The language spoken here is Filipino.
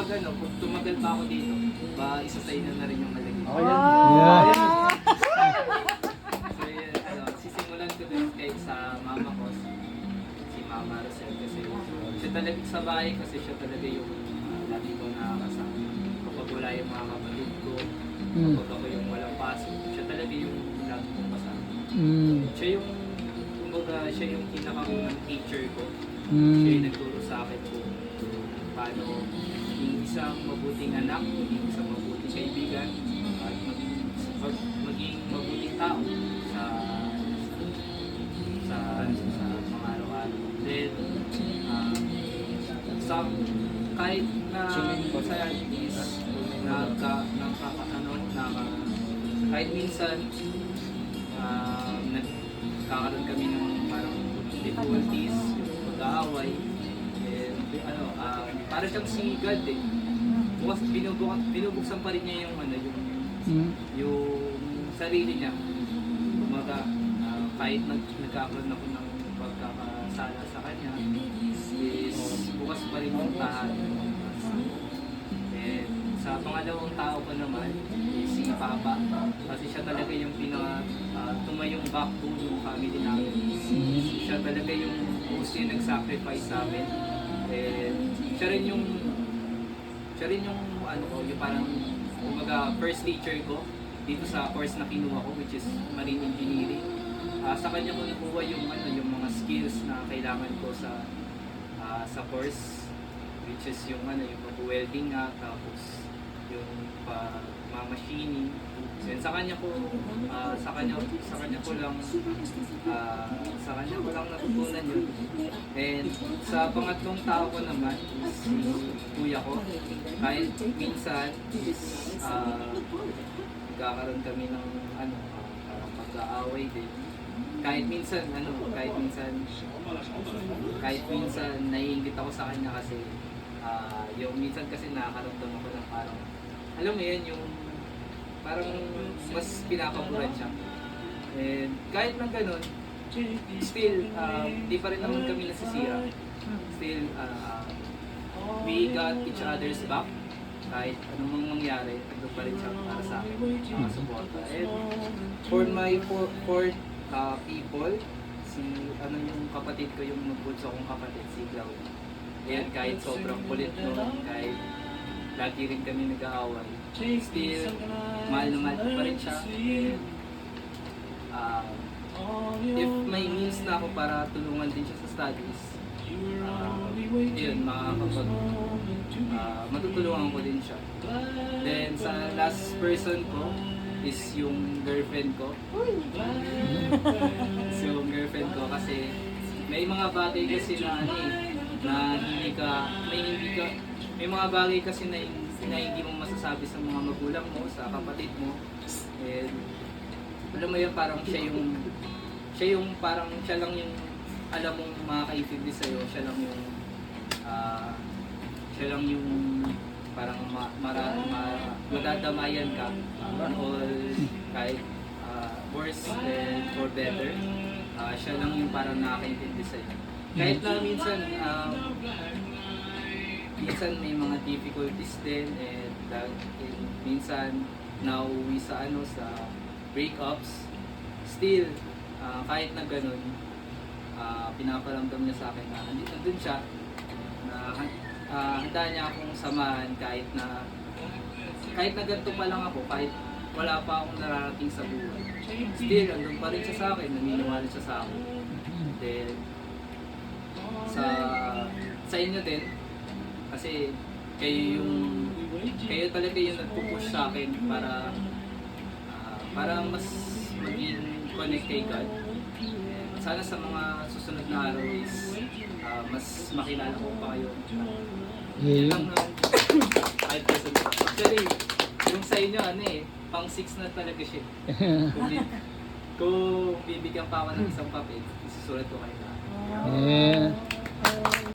pag ano, kung tumagal pa ako dito, ba isa sa inyo na rin yung malagay. Okay yan. Yeah. So yun, ano, sisimulan ko din kay sa mama ko, si Mama Rosel, kasi siya talaga sa bahay, kasi siya talaga yung lagi ko nakakasama. Kapag wala yung mga kapatid ko, kapag ako yung walang pasok, siya talaga yung lagi kong kasama. Siya yung, kumbaga, siya yung pinakaunang teacher ko. Siya yung nagturo sa akin kung paano maging isang mabuting anak, maging isang mabuting kaibigan, at maging mabuting tao sa mga araw-araw. Then, kahit na sa is kahit minsan nagkakaroon kami ng parang difficulties, mag-aaway, para siyang si God eh. Bukas binubuksan pa rin niya yung yung sarili niya. Kumaga, kahit nagkakaroon ako ng pagkakasala sa kanya, is bukas pa rin yung tahanan. And sa pangalawang tao ko naman, is si Papa. Kasi siya talaga yung tumayong backbone ng family namin. Siya talaga yung gusto yung nag-sacrifice sa amin. And siya rin yung yung parang kumbaga first teacher ko dito sa course na kinuha ko, which is Marine Engineering. Sa kanya ko nakuha yung mga skills na kailangan ko sa course, which is yung pag-welding nga, tapos yung pag-machining. And sa kanya ko lang natutunan yun. And sa pangatlong tao ko naman is si kuya ko. Kahit minsan is nagkakaroon kami ng parang pag-aaway din. Kahit minsan naiingit ako sa kanya kasi yung minsan kasi nakakaramdam ako ng parang, alam mo yun, yung parang mas pinapaboran siya. And kahit na ganun, still, di pa rin naman kami nasisira. Still, we got each other's back. Kahit anong mangyari, nandun pa rin siya para sa akin, mga suporta. And for my fourth people, yung kapatid ko, yung magbunso kong kapatid, si Claudia. Ayan, kahit sobrang kulit nun, kahit lagi rin kami nag-aaway, still, mahal na mahal ko pa rin siya. If may means na ako para tulungan din siya sa studies, yun, matutulungan ko din siya. Then, sa last person ko is yung girlfriend ko. So, yung girlfriend ko kasi may mga bagay kasi na may mga bagay kasi na hindi mo masasabi sa mga magulang mo, sa kapatid mo. And alam mo yun, parang siya lang yung alam mong makakaintindi sa'yo, siya lang yung parang madadamayan ka on all, kahit worse or better. Siya lang yung parang nakakaintindi sa'yo. Kahit na minsan may mga difficulties din, and minsan nauwi sa breakups, still kahit na ganun, pinaparamdam niya sa akin na nandun siya, na handa niya akong samahan kahit na ganito pa lang ako, kahit wala pa akong nararating sa buhay. Still, nandun pa rin siya sa akin, naniniwala siya sa akin. Then, sa inyo din, kasi kayo talaga yung nagpupush sa akin para mas maging connect kay God. Sana sa mga susunod na araw is mas makilala ko pa kayo. Yan lang na 5%. Actually, yung sa inyo pang 6 na talaga siya. Kung bibigyan pa ako ng isang papel, isusulat ko kayo na. Yeah.